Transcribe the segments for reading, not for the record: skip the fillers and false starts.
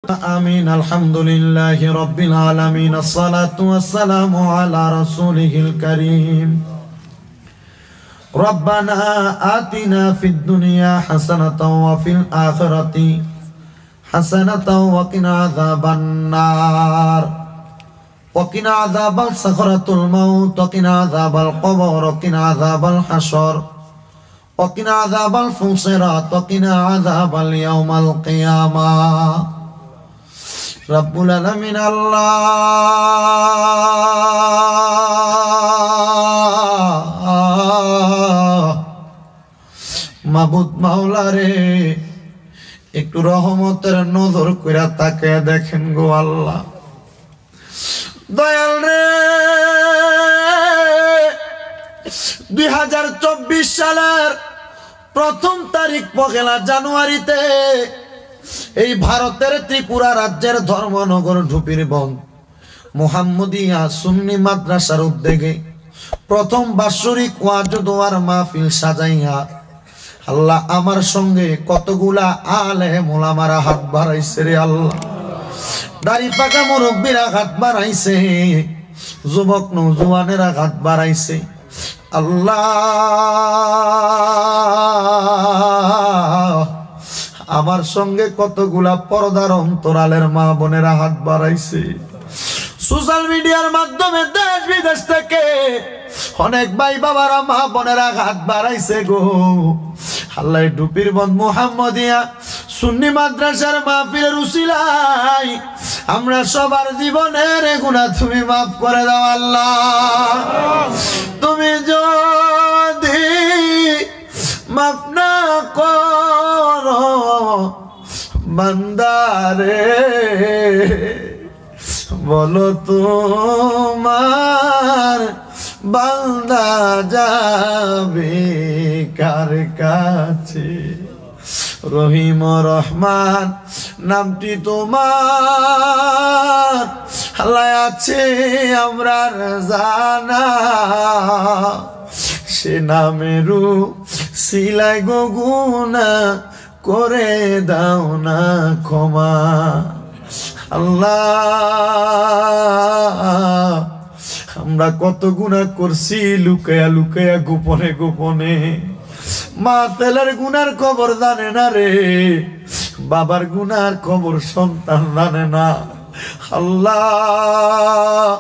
آمين. الحمد لله رب العالمين. الصلاة والسلام على رسوله الكريم. ربنا آتنا في الدنيا حسنة وفي الآخرة حسنة وقنا عذاب النار وقنا عذاب سكرة الموت وقنا عذاب القبر وقنا عذاب الحشر وقنا عذاب الفصرات وقنا عذاب اليوم القيامة. রব্বুল আলামিন আল্লাহ মাবুদ মাওলা রে, একটু রহমতের নজর কইরা তাকে দেখেন গো আল্লাহ। দয়াল রে, 2024 সালের প্রথম তারিখ পহেলা জানুয়ারিতে এই ভারতের ত্রিপুরা রাজ্যের ধর্মনগর ঢুপিরবন্দ মুহাম্মদিয়া সুন্নি মাদ্রাসার উদ্যোগে প্রথম বাৎসরিক ওয়াজ দোয়ার মাহফিল সাজাইয়া আল্লাহ আমার সঙ্গে কতগুলা আলেম ওলামারা হাত বাড়াইছে রে আল্লাহ। দাড়ি পাকা মুরব্বীরা হাত বাড়াইছে, যুবক নৌজওয়ানেরা হাত বাড়াইছে। আল্লাহ আমার সঙ্গে কতগুলা পর্দার অন্তরালের মা বোনেরা হাত বাড়াইছে। সোশ্যাল মিডিয়ার মাধ্যমে দেশ বিদেশ থেকে অনেক ভাই বাবারা মা বোনেরা হাত বাড়াইছে গো আল্লাহ। ঢুপিরবন্দ মুহাম্মদিয়া সুন্নি মাদ্রাসার মাহফিলের উসিলায় আমরা সবার জীবনের গুনাহ তুমি মাফ করে দাও আল্লাহ। তুমি যদি মাফ না করো বান্দারে, বলো তোমার বান্দা যাবে কার কাছে? রহিম রহমান নামটি তোমার আল্লাহ আছে আমরা জানা, সে নামেরু সিলাই গো গুনাহ করে দাও না ক্ষমা আল্লাহ। আমরা কত গুনাহ করছি লুকায়া লুকায়া গোপনে গোপনে। মা তেলের গুনার খবর জানে না রে, বাবার গুনার খবর সন্তান জানে না আল্লাহ।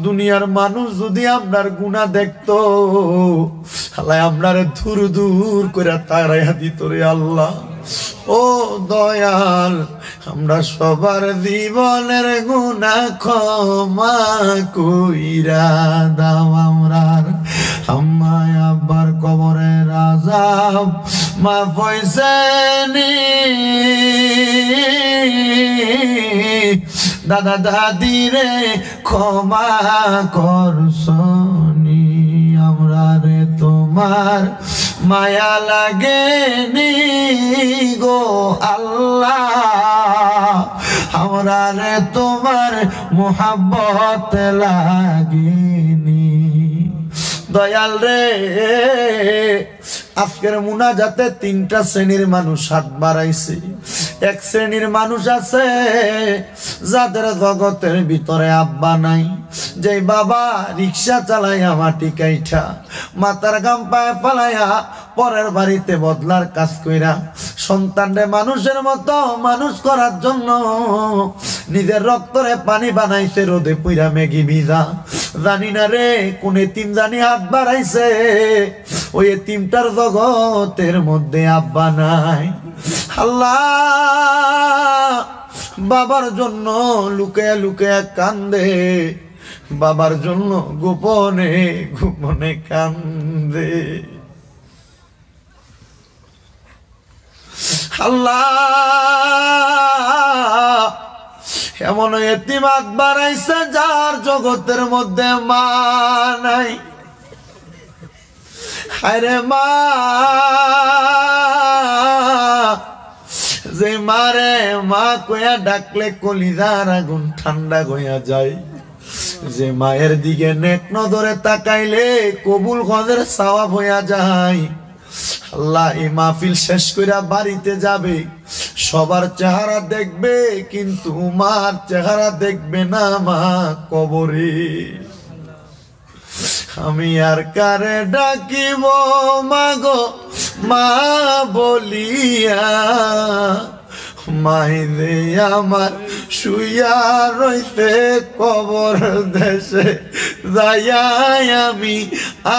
দুনিয়ার মানুষ যদি আপনার গুনাহ দেখতো আল্লাহ আপনারে দূর দূর করে তাড়াইয়া দিত রে আল্লাহ। ও দয়াল, আমরা সবার জীবনের গুনাহ ক্ষমা কইরা দাও। আমরার আম্মায় আব্বার কবরের আযাব মাফ হইছেনি, দাদা দাদিরে ক্ষমা করছনি, আমরা রে তোমার মায়া লাগেনি গো আল্লাহ, আমরা রে তোমার মোহাব্বত লাগেনি। দয়াল রে, আজকের মুনাজাতে 3টা শ্রেণীর মানুষ হাত বাড়াইছে। এক শ্রেণীর মানুষ আছে যাদের জগতের ভিতরে আব্বা নাই, যে বাবা রিক্সা চালাইয়া মাটি কাইঠা মাথার গাম পায়ে ফালাইয়া পরের বাড়িতে বদলার কাজ কইরা সন্তানরে মানুষের মতো মানুষ করার জন্য নিজের রক্তরে পানি বানাইছে, রোদে পুইরা মেঘি ভিজা। জানি না রে কোন এতিম জানি হাত বাড়াইছে, ওই এতিমটার জগতের মধ্যে আব্বা নাই আল্লাহ। বাবার জন্য লুকায়া লুকায়া কান্দে, বাবার জন্য গোপনে গোপনে কান্দে আল্লাহ। এমন এতিম হাত বাড়াইছে যার জগতের মধ্যে মা নাই। হায়রে মা, যে মারে মা কইয়া ডাকলে কলিজার আগুন ঠান্ডা হইয়া যায়, যে মায়ের দিকে নেক নজরে তাকাইলে কবুল হজের সওয়াব হইয়া যায়। আল্লাহ এই মাহফিল শেষ কইরা বাড়িতে যাবে, সবার চেহারা দেখবে, কিন্তু মার চেহারা দেখবে না মা কবরে। আমি আর কারে ডাকিব মাগো মা বলিয়া, মাইদে আমার শুইয়া রইতে কবর দেশে যাইয়া, আমি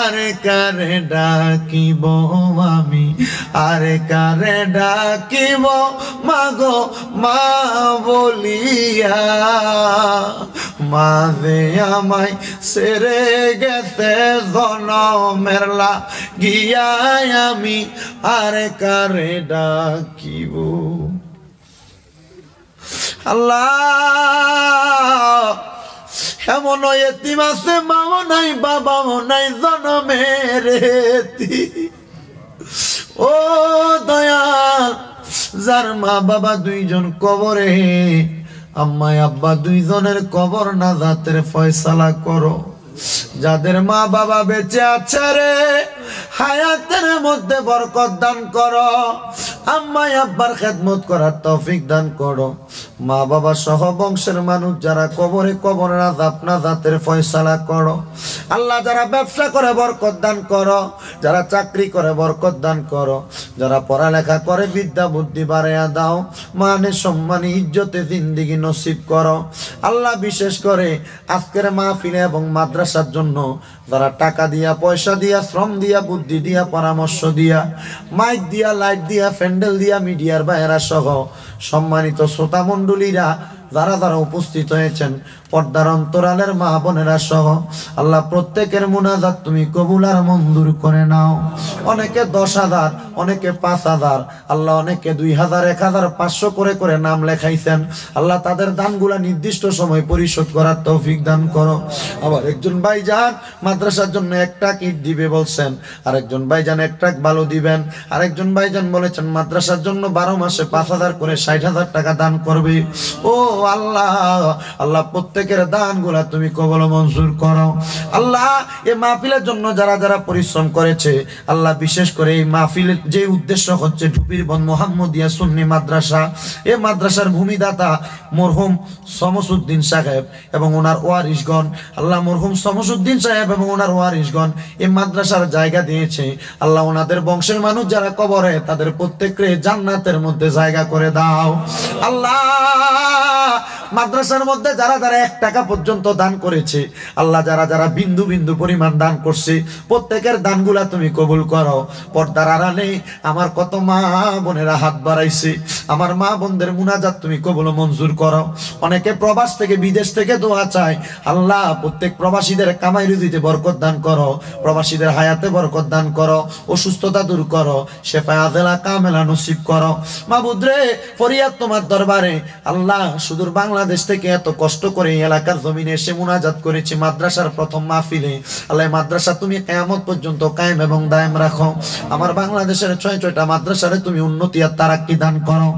আরে কারে ডাকিব, আমি আরে কারে ডাকিব মাগো মা বলিয়া, মাঝে আমায় সেরে গেছে জনমের লাগিয়া, আমি আরে কারে ডাকিব। আল্লাহ, এমন এতিম আছে মাও নাই বাবাও নাই জনমের এতিম। ও দয়াল, যার মা বাবা দুইজন কবরে, আম্মা আব্বা দুইজনের কবর নাজাতের ফয়সালা করো। যাদের মা বাবা বেঁচে আছে রে, হায়াতের মধ্যে বরকত দান করো, আম্মা আব্বার খেদমত করার তৌফিক দান করো। মা বাবা সহ বংশের মানুষ যারা কবরে, কবরের আযাব নাজাতের ফয়সালা করো। আল্লাহ, যারা ব্যবসা করে বরকত দান করো, যারা চাকরি করে বরকত দান করো, যারা পড়ালেখা করে বিদ্যা বুদ্ধি বাড়াইয়া দাও, মানে সম্মানী ইজ্জতে জিন্দেগি নসিব করো। আল্লাহ, বিশেষ করে আজকের মাহফিলে এবং মাদ্রাসার জন্য যারা টাকা দিয়া, পয়সা দিয়া, শ্রম দিয়া, বুদ্ধি দিয়া, পরামর্শ দিয়া, মাইক দিয়া, লাইট দিয়া, প্যান্ডেল দিয়া, মিডিয়ার বাইরা সহ সম্মানিত শ্রোতা মণ্ডলীরা যারা যারা উপস্থিত হয়েছেন, পর্দার অন্তরালের মা বোনেরা সহ, আল্লাহ প্রত্যেকের মুনাজাত তুমি কবুল আর মঞ্জুর করে নাও। অনেকে 10,000, অনেকে 5,000, আল্লাহ অনেকে 2,000, 1,000, 500 করে করে নাম লেখাইছেন। আল্লাহ, তাদের দানগুলা নির্দিষ্ট সময় পরিশোধ করার তৌফিক দান করো। আবার একজন ভাইজান মাদ্রাসার জন্য 1 ট্রাক ইট দিবে বলছেন, আরেকজন ভাইজান 1 ট্রাক বালু দিবেন, আরেকজন ভাইজান বলেছেন মাদ্রাসার জন্য 12 মাসে 5,000 করে 60,000 টাকা দান করবে। ও আল্লাহ, আল্লাহ প্রত্যেকের দানগুলা তুমি কবুল মঞ্জুর করো। আল্লাহ, এই মাহফিলের জন্য যারা যারা পরিশ্রম করেছে, আল্লাহ বিশেষ করে এই মাহফিলের যে উদ্দেশ্য হচ্ছে ঢুপিরবন মোহাম্মদিয়া সুন্নি মাদ্রাসা, এই মাদ্রাসার ভূমিদাতা মরহুম শমসুদ্দিন সাহেব এবং ওনার ওয়ারিশগণ, আল্লাহ মরহুম শমসুদ্দিন সাহেব এবং ওনার ওয়ারিশগণ এই মাদ্রাসার জায়গা দিয়েছে। আল্লাহ, ওনাদের বংশের মানুষ যারা কবরে, তাদের প্রত্যেককে জান্নাতের মধ্যে জায়গা করে দাও। আল্লাহ, মাদ্রাসার মধ্যে যারা যারা 1 টাকা পর্যন্ত দান করেছে, আল্লাহ যারা যারা বিন্দু বিন্দু পরিমাণ দান করছে, প্রত্যেকের দানগুলা তুমি কবুল করো। পর্দার আড়ালে আমার কত মা বোনেরা হাত বাড়াইছে, আমার মা বোনদের মুনাজাত তুমি কবুল মঞ্জুর করো। অনেকে প্রবাস থেকে, বিদেশ থেকে দোয়া চায়, আল্লাহ প্রত্যেক প্রবাসীদের কামাই রুজিতে বরকত দান করো, প্রবাসীদের হায়াতে বরকত দান করো, অসুস্থতা দূর করো, শেফায়ে আজেলা কামেলা নসিব করো। মাবুদ রে, ফরিয়াদ তোমার দরবারে। আল্লাহ, সুদূর বাংলাদেশ থেকে এত কষ্ট করে এলাকার জমিনে এসে মুনাজাত করেছি মাদ্রাসার প্রথম মাহফিলে। আল্লাহ, মাদ্রাসা তুমি কিয়ামত পর্যন্ত কায়েম এবং দায়েম রাখো। আমার বাংলাদেশের 6টা মাদ্রাসারে তুমি উন্নতি আর তারাক্কি দান করো।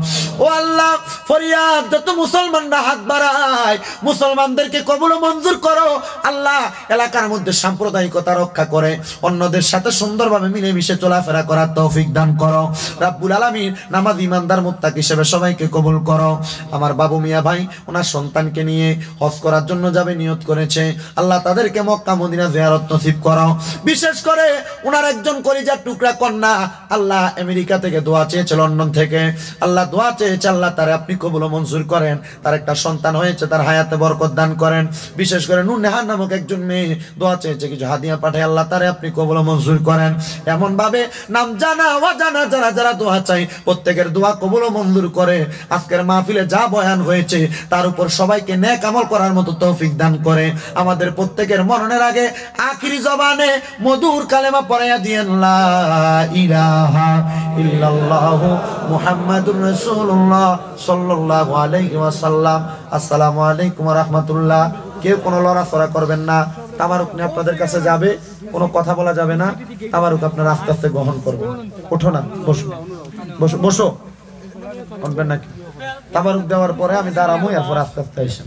ও আল্লাহ, ফরিয়াদ যত মুসলমানরা হাত বাড়ায়, মুসলমানদেরকে কবুল মঞ্জুর করো। আল্লাহ, এলাকার মধ্যে সাম্প্রদায়িকতা রক্ষা করে অন্যদের সাথে সুন্দরভাবে মিলেমিশে চলাফেরা করার তৌফিক দান করো। রাব্বুল আলামিন, নামাজ ইমানদার মুত্তাকি হিসেবে সবাইকে কবুল করো। আমার বাবু মিয়া ভাই ওনার সন্তানকে নিয়ে হজ করার জন্য যাবে, নিয়ত করেছে। আল্লাহ, তাদেরকে মক্কা মদিনা জিয়ারত নসিব করো। বিশেষ করে ওনার একজন কলিজার টুকরা কন্যা, আল্লাহ আমেরিকা থেকে দোয়া চেয়েছে, লন্ডন থেকে আল্লাহ দোয়া চেয়েছে, আল্লাহ তারে আপনি কবুল মঞ্জুর করেন। তার একটা সন্তান হয়েছে, তার হায়াতে বরকত দান করেন। বিশেষ করে নূর নেহান নামক একজন মেয়ে দোয়া চেয়েছে, কিছু হাদিয়া পাঠায়, আল্লাহ তারে আপনি কবুল মঞ্জুর করেন। এমন ভাবে নাম জানা অজানা যারা যারা দোয়া চাই, প্রত্যেকের দোয়া কবুল মঞ্জুর করে। আজকের মাহফিলে যা বয়ান হয়েছে তার উপর সবাইকে নেক আমল করার মতো তৌফিক দান করে। আমাদের প্রত্যেকের মরণের আগে আখিরি জবানে মধুর কালেমা পড়াইয়া দিয়েন, লা ইলাহা ইল্লাল্লাহু মুহাম্মাদুর রাসূলুল্লাহ সাল্লাল্লাহু আলাইহি ওয়াসাল্লাম। আসসালামু আলাইকুম ওয়া রাহমাতুল্লাহ। কেউ কোনো লড়াচড়া করবেন না। তাবারুক নিয়ে আপনাদের কাছে যাবে, কোনো কথা বলা যাবে না। তাবারুক আপনারা আস্তে আস্তে গ্রহণ করবেন। ওঠো না, বসো বসো বসো, উঠবেন নাকি? তাবারুক দেওয়ার পরে আমি দাঁড়াবো, এরপর আস্তে আস্তে এসে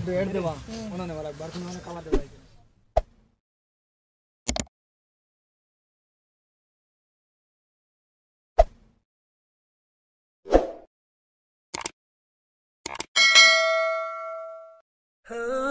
Oh